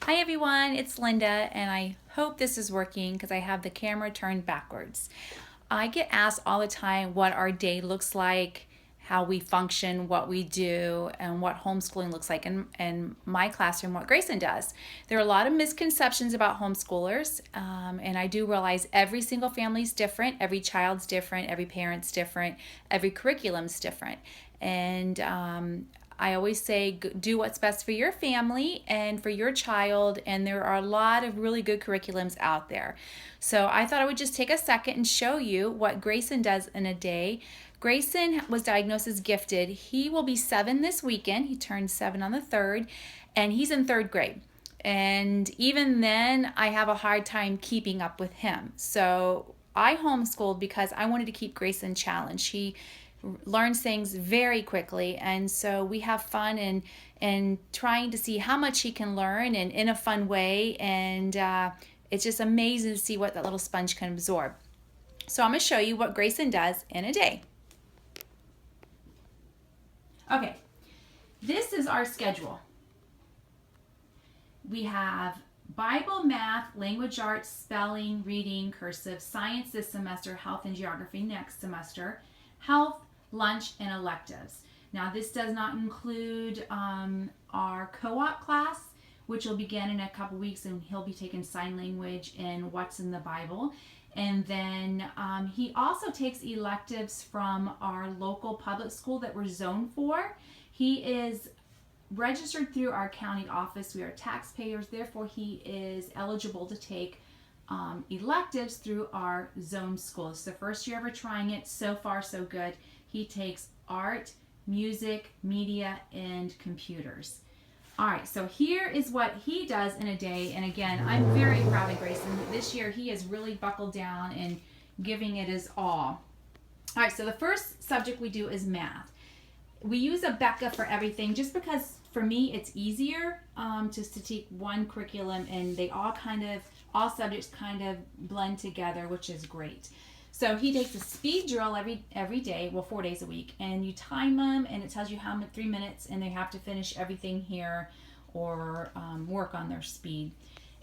Hi everyone, it's Linda, and I hope this is working because I have the camera turned backwards. I get asked all the time what our day looks like, how we function, what we do, and what homeschooling looks like in my classroom, what Grayson does. There are a lot of misconceptions about homeschoolers, and I do realize every single family is different, every child's different, every parent's different, every curriculum's different. And I always say do what's best for your family and for your child, and there are a lot of really good curriculums out there. So I thought I would just take a second and show you what Grayson does in a day. Grayson was diagnosed as gifted. He will be 7 this weekend. He turned 7 on the 3rd, and he's in 3rd grade. And even then, I have a hard time keeping up with him. So I homeschooled because I wanted to keep Grayson challenged. He learns things very quickly, and so we have fun and trying to see how much he can learn and in a fun way, and it's just amazing to see what that little sponge can absorb. So I'm going to show you what Grayson does in a day. Okay, this is our schedule. We have Bible, math, language arts, spelling, reading, cursive, science this semester, health and geography next semester, health, lunch, and electives. Now this does not include our co-op class, which will begin in a couple weeks, and he'll be taking sign language and what's in the Bible. And then he also takes electives from our local public school that we're zoned for. He is registered through our county office. We are taxpayers, therefore he is eligible to take electives through our zone school. It's the first year ever trying it. So far, so good. He takes art, music, media, and computers. All right, so here is what he does in a day. And again, I'm very proud of Grayson. This year, he has really buckled down and giving it his all. All right, so the first subject we do is math. We use abeka for everything just because for me it's easier just to take one curriculum, and they all subjects kind of blend together, which is great. So he takes a speed drill every day, well 4 days a week, and you time them, and it tells you how many 3 minutes, and they have to finish everything here or work on their speed.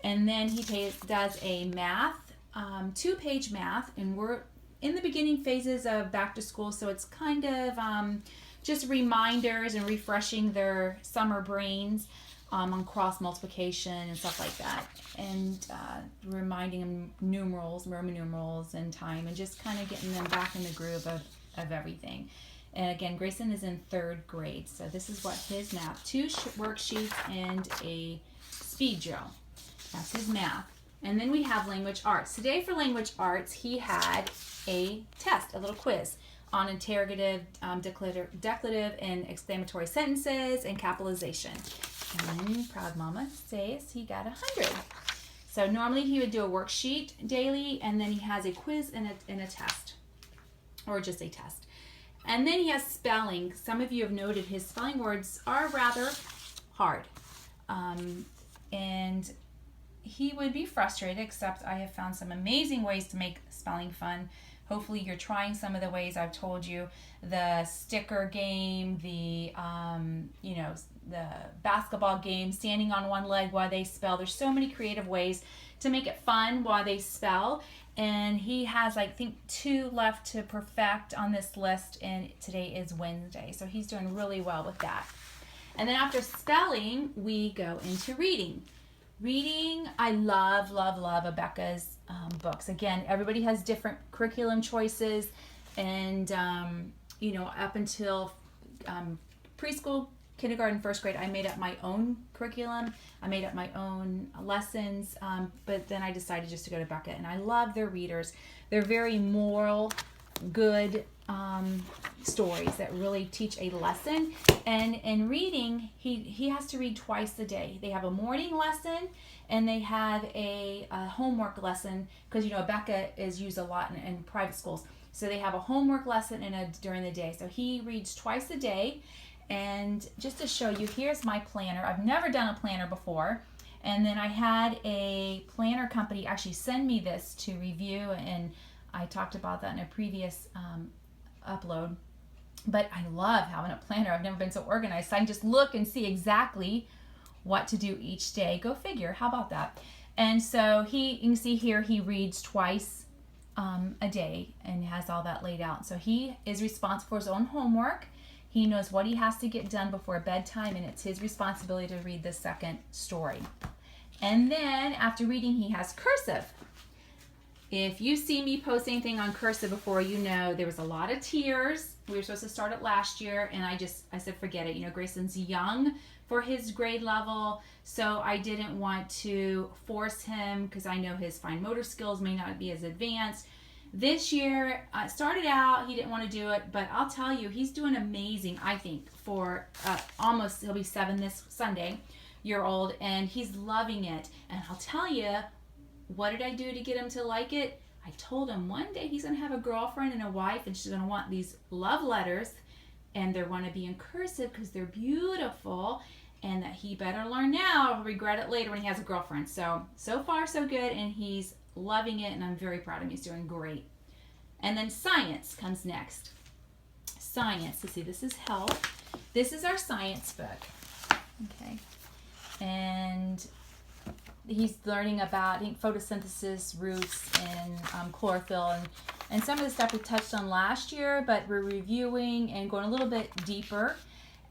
And then he does a math, 2-page math, and we're in the beginning phases of back to school, so it's kind of just reminders and refreshing their summer brains on cross multiplication and stuff like that, and reminding them numerals, Roman numerals, and time, and just kind of getting them back in the groove of everything. And again, Grayson is in 3rd grade, so this is what his math, 2 worksheets and a speed drill. That's his math. And then we have language arts. Today for language arts, he had a test, a little quiz on interrogative, declarative, and exclamatory sentences and capitalization. And proud mama says he got 100. So normally he would do a worksheet daily, and then he has a quiz and a test, or just a test. And then he has spelling. Some of you have noted his spelling words are rather hard. And he would be frustrated, except I have found some amazing ways to make spelling fun. Hopefully you're trying some of the ways I've told you. The sticker game, the basketball game, standing on one leg while they spell. There's so many creative ways to make it fun while they spell. And he has, I think, 2 left to perfect on this list, and today is Wednesday. So he's doing really well with that. And then after spelling, we go into reading. Reading, I love Abeka's books. Again, everybody has different curriculum choices, and up until preschool, kindergarten, 1st grade, I made up my own curriculum. I made up my own lessons, but then I decided just to go to Abeka, and I love their readers. They're very moral, good stories that really teach a lesson. And in reading, he has to read twice a day. They have a morning lesson, and they have a homework lesson, because Abeka is used a lot in private schools. So they have a homework lesson during the day. So he reads twice a day. And just to show you, here's my planner. I've never done a planner before. And then I had a planner company actually send me this to review, and I talked about that in a previous upload. But I love having a planner. I've never been so organized. So I can just look and see exactly what to do each day. Go figure. How about that? And so you can see here, he reads twice a day and has all that laid out. So he is responsible for his own homework. He knows what he has to get done before bedtime, and it's his responsibility to read the second story. And then after reading, he has cursive. If you see me post anything on cursive before, you know there was a lot of tears. We were supposed to start it last year, and I said, forget it. You know, Grayson's young for his grade level, so I didn't want to force him because I know his fine motor skills may not be as advanced. This year, started out, he didn't want to do it, but I'll tell you, he's doing amazing, I think, for he'll be 7 this Sunday, year old, and he's loving it. And I'll tell you, what did I do to get him to like it? I told him one day he's going to have a girlfriend and a wife, and she's going to want these love letters, and they're going to be in cursive because they're beautiful, and that he better learn now. He'll regret it later when he has a girlfriend. So far so good, and he's loving it, and I'm very proud of him. He's doing great. And then science comes next. Science. Let's see, this is health. This is our science book. Okay. And he's learning about photosynthesis, roots, and chlorophyll, and some of the stuff we touched on last year, but we're reviewing and going a little bit deeper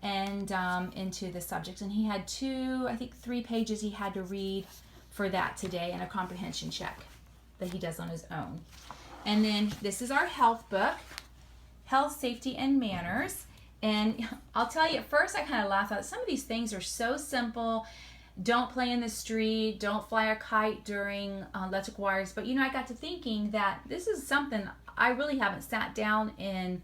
and into the subject. And he had 3 pages he had to read for that today, and a comprehension check that he does on his own. And then this is our health book, Health, Safety, and Manners. And I'll tell you, at first I kind of laughed out. Some of these things are so simple. Don't play in the street, don't fly a kite during electric wires. But I got to thinking that this is something I really haven't sat down and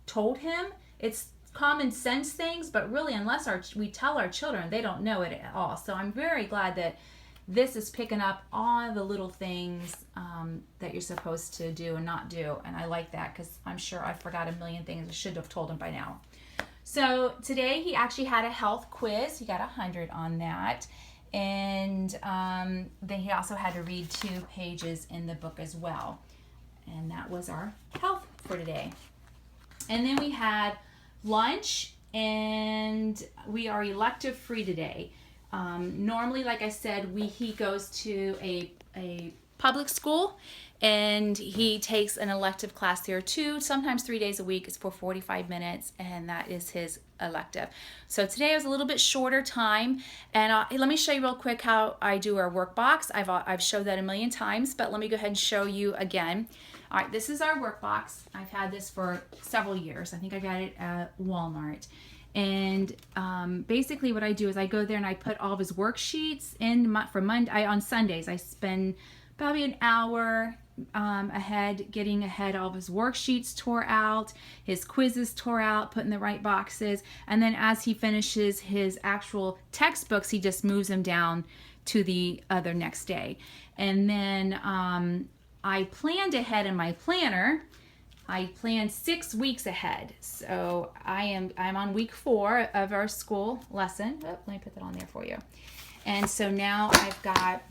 told him. It's common sense things, but really unless we tell our children, they don't know it at all. So I'm very glad that this is picking up all the little things that you're supposed to do and not do. And I like that because I'm sure I forgot a million things I should have told him by now. So today he actually had a health quiz. He got 100 on that. And then he also had to read 2 pages in the book as well. And that was our health for today. And then we had lunch, and we are elective free today. Normally, like I said, he goes to a public school, and he takes an elective class there 2, sometimes 3 days a week. It's for 45 minutes, and that is his elective. So today was a little bit shorter time, and let me show you real quick how I do our workbox. I've showed that a million times, but let me go ahead and show you again. All right, this is our workbox. I've had this for several years. I think I got it at Walmart. And basically what I do is I go there and I put all of his worksheets in for Monday. On Sundays, I spend probably an hour getting ahead. All of his worksheets tore out, his quizzes tore out, put in the right boxes. And then as he finishes his actual textbooks, he just moves them down to the other next day. And then I planned ahead in my planner. I planned 6 weeks ahead. So I'm on week 4 of our school lesson. Oh, let me put that on there for you. And so now I've got,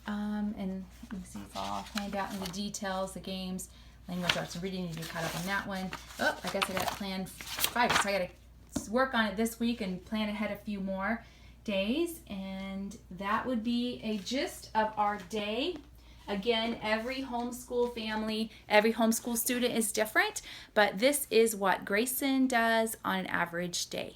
and you can see it's all planned out in the details, the games, language arts and reading. You can cut up on that one. Oh, I guess I got planned 5. So I got to work on it this week and plan ahead a few more days. And that would be a gist of our day. Again, every homeschool family, every homeschool student is different, but this is what Grayson does on an average day.